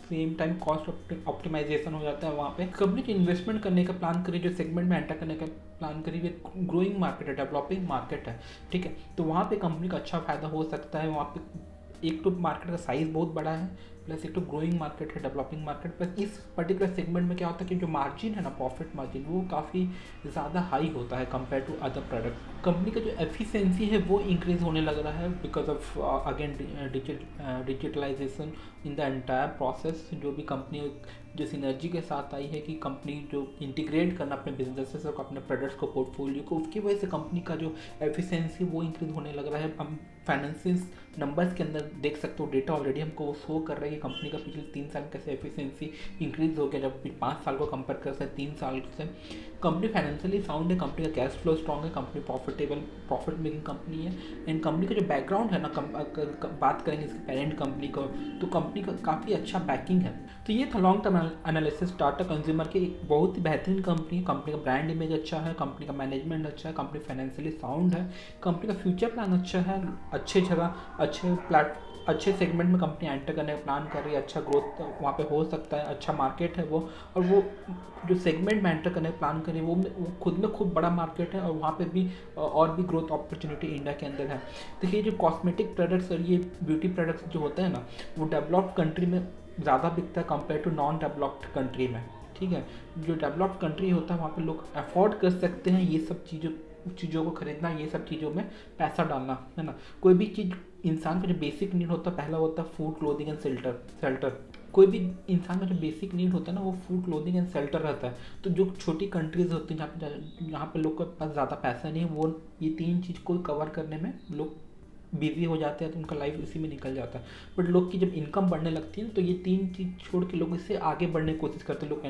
same time cost optimisation हो जाता है। वहाँ पे कंपनी जो इन्वेस्टमेंट करने का प्लान करी, जो सेगमेंट में एंटर करने का प्लान करी, वो ग्रोइंग मार्केट है, डेवलपिंग मार्केट है, ठीक है। तो वहाँ पे कंपनी का अच्छा फायदा हो सकता है। वहाँ पे एक तो मार्केट का साइज़ बहुत बड़ा है प्लस एक तो ग्रोइंग मार्केट है, डेवलपिंग मार्केट, प्लस इस पर्टिकुलर सेगमेंट में क्या होता है कि जो मार्जिन है ना, प्रॉफिट मार्जिन, वो काफ़ी ज़्यादा हाई होता है compare to other product. Company का जो एफिशिएंसी है वो इंक्रीज़ होने लग रहा है because of again digitalisation in the entire process. जो भी कंपनी जो सिनर्जी के साथ आई है कि कंपनी जो इंटीग्रेट करना अपने बिजनेसेस और अपने प्रोडक्ट्स को, पोर्टफोलियो को, उसकी वजह से कंपनी का जो एफिशिएंसी वो इंक्रीज होने लग रहा है। हम फाइनेंशियल नंबर्स के अंदर देख सकते हो, डेटा ऑलरेडी हमको शो कर रहा है कि कंपनी का पिछले 3 साल कैसे एफिशिएंसी इंक्रीज हो गया। जब 5 साल को कंपेयर करते हैं 3 साल से, कंपनी फाइनेंशियली साउंड है, कंपनी का कैश फ्लो स्ट्रॉन्ग है, कंपनी प्रॉफिट मेकिंग कंपनी है। एंड कंपनी का जो बैकग्राउंड है ना, बात करेंगे इसके पेरेंट कंपनी को, तो कंपनी का काफ़ी अच्छा बैकिंग है। तो ये था long term analysis Tata consumer की। एक बहुत ही बेहतरीन कंपनी है, कंपनी का ब्रांड इमेज अच्छा है, कंपनी का मैनेजमेंट अच्छा है, कंपनी फाइनेंशियली साउंड है, कंपनी का फ्यूचर प्लान अच्छा है, अच्छे जगह अच्छे सेगमेंट में कंपनी एंटर करने का प्लान कर रही है, अच्छा ग्रोथ वहाँ पे हो सकता है, अच्छा मार्केट है वो, और वो जो सेगमेंट में एंटर करने का प्लान कर रही है वो खुद में खूब बड़ा मार्केट है, और वहाँ पे भी और भी ग्रोथ अपॉर्चुनिटी इंडिया के अंदर है। देखिए जो कॉस्मेटिक प्रोडक्ट्स और ये ब्यूटी प्रोडक्ट्स जो होते हैं ना, वो डेवलप्ड कंट्री में ज़्यादा बिकता है compare to non developed country में, ठीक है। जो डेवलप्ड कंट्री होता है वहाँ पे लोग अफोर्ड कर सकते हैं ये सब चीज़ों को खरीदना, ये सब चीज़ों में पैसा डालना, है ना। कोई भी चीज़, इंसान का जो बेसिक नीड होता है, पहला होता है फूड, क्लोथिंग एंड शेल्टर। कोई भी इंसान का जो बेसिक नीड होता है ना, वो फूड, क्लोथिंग एंड शेल्टर रहता है। तो जो छोटी कंट्रीज होती हैं जहाँ पे लोग के पास ज़्यादा पैसा नहीं है, वो ये 3 चीज़ को कवर करने में लोग बिजी हो जाते हैं, तो उनका लाइफ इसी में निकल जाता है। बट लोग की जब इनकम बढ़ने लगती है तो ये 3 चीज़ छोड़ के लोग इससे आगे बढ़ने की कोशिश करते हैं। लोग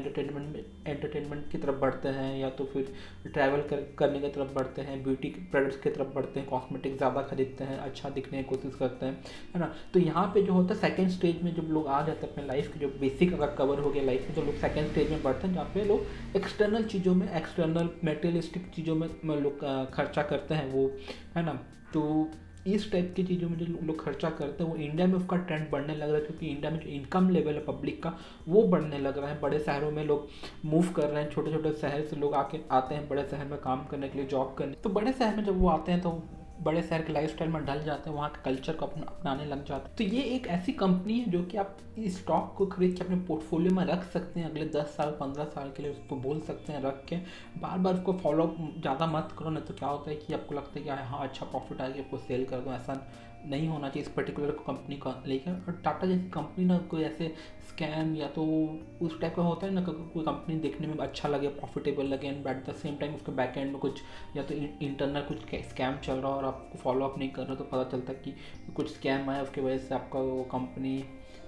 एंटरटेनमेंट की तरफ बढ़ते हैं, या तो फिर ट्रैवल करने की तरफ बढ़ते हैं, ब्यूटी प्रोडक्ट्स की तरफ बढ़ते हैं, कॉस्मेटिक ज़्यादा खरीदते हैं, अच्छा दिखने की कोशिश करते हैं, है ना। तो यहाँ पे जो होता है सेकेंड स्टेज में जब लोग आ जाते हैं अपने लाइफ के, जो बेसिक अगर कवर हो गया लाइफ में, तो लोग सेकेंड स्टेज में बढ़ते हैं, जहाँ पे लोग एक्सटर्नल चीज़ों में, एक्सटर्नल मेटेरियलिस्टिक चीज़ों में लोग खर्चा करते हैं, वो, है ना। तो इस टाइप की चीज़ों में जो लोग खर्चा करते हैं, वो इंडिया में उसका ट्रेंड बढ़ने लग रहा है, क्योंकि इंडिया में जो इनकम लेवल है पब्लिक का वो बढ़ने लग रहा है। बड़े शहरों में लोग मूव कर रहे हैं, छोटे छोटे शहर से लोग आते हैं बड़े शहर में काम करने के लिए, जॉब करने। तो बड़े शहर में जब वो आते हैं तो बड़े शहर के लाइफस्टाइल में ढल जाते हैं, वहाँ के कल्चर को अपनाने लग जाते हैं। तो ये एक ऐसी कंपनी है जो कि आप इस स्टॉक को खरीद के अपने पोर्टफोलियो में रख सकते हैं, अगले 10 साल 15 साल के लिए उसको बोल सकते हैं रख के। बार बार उसको फॉलो ज़्यादा मत करो, नहीं तो क्या होता है कि आपको लगता है कि हाँ अच्छा प्रॉफिट आ गया, आपको सेल कर दो। ऐसा नहीं होना चाहिए इस पर्टिकुलर कंपनी का लेकर। और टाटा जैसी कंपनी ना कोई ऐसे स्कैम या तो उस टाइप का होता है ना, कोई कंपनी देखने में अच्छा लगे, प्रॉफिटेबल लगे, and eight the same time उसके बैक एंड में कुछ या तो इंटरनल कुछ स्कैम चल रहा हो और आपको फॉलो अप नहीं कर रहे, तो पता चलता है कि कुछ स्कैम आया, उसकी वजह से आपका वो कंपनी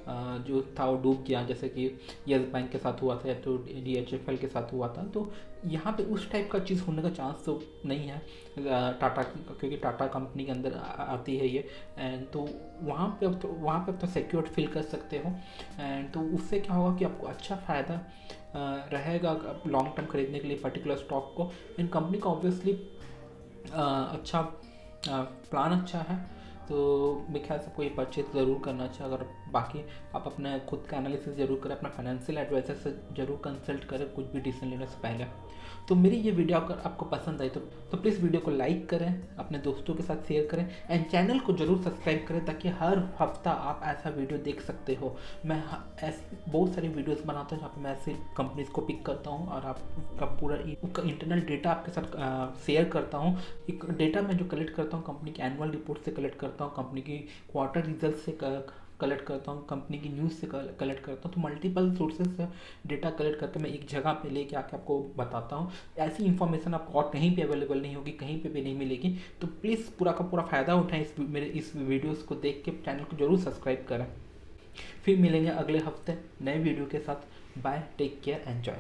जो था वो डूब गया, जैसे कि येस बैंक के साथ हुआ था या तो DHFL के साथ हुआ था। तो यहाँ पे उस टाइप का चीज़ होने का चांस तो नहीं है टाटा, क्योंकि टाटा कंपनी के अंदर आती है ये। एंड तो वहाँ पे अब तो सिक्योर्ड फील कर सकते हो। एंड तो उससे क्या होगा कि आपको अच्छा फ़ायदा रहेगा लॉन्ग टर्म खरीदने के लिए पर्टिकुलर स्टॉक को। इन कंपनी का ऑब्वियसली अच्छा प्लान अच्छा है, तो मेरे ख्याल से आपको ये परचेज ज़रूर करना चाहिए। अगर बाकी आप अपने खुद का एनालिसिस ज़रूर करें, अपना फाइनेंशियल एडवाइज़र से ज़रूर कंसल्ट करें कुछ भी डिसीजन लेने से पहले। तो मेरी ये वीडियो अगर आपको पसंद आई तो प्लीज़ वीडियो को लाइक करें, अपने दोस्तों के साथ शेयर करें, एंड चैनल को ज़रूर सब्सक्राइब करें, ताकि हर हफ्ता आप ऐसा वीडियो देख सकते हो। मैं ऐसी बहुत सारी वीडियोस बनाता हूँ जहाँ पे मैं ऐसी कंपनीज़ को पिक करता हूँ और आपका पूरा इंटरनल डेटा आपके साथ शेयर करता हूँ। एक डेटा मैं जो कलेक्ट करता हूँ कंपनी की एनुअल रिपोर्ट से कलेक्ट करता हूँ, कंपनी की क्वार्टर रिजल्ट से कलेक्ट करता हूँ, कंपनी की न्यूज़ से कलेक्ट करता हूँ। तो मल्टीपल सोर्सेज से डेटा कलेक्ट करके मैं एक जगह पे लेके आके आपको बताता हूँ। ऐसी इन्फॉर्मेशन आपको और कहीं पे अवेलेबल नहीं होगी, कहीं पे भी नहीं मिलेगी। तो प्लीज़ पूरा का पूरा फ़ायदा उठाएं मेरे इस वीडियोस को देख के। चैनल को जरूर सब्सक्राइब करें। फिर मिलेंगे अगले हफ्ते नए वीडियो के साथ। Bye, take care, enjoy.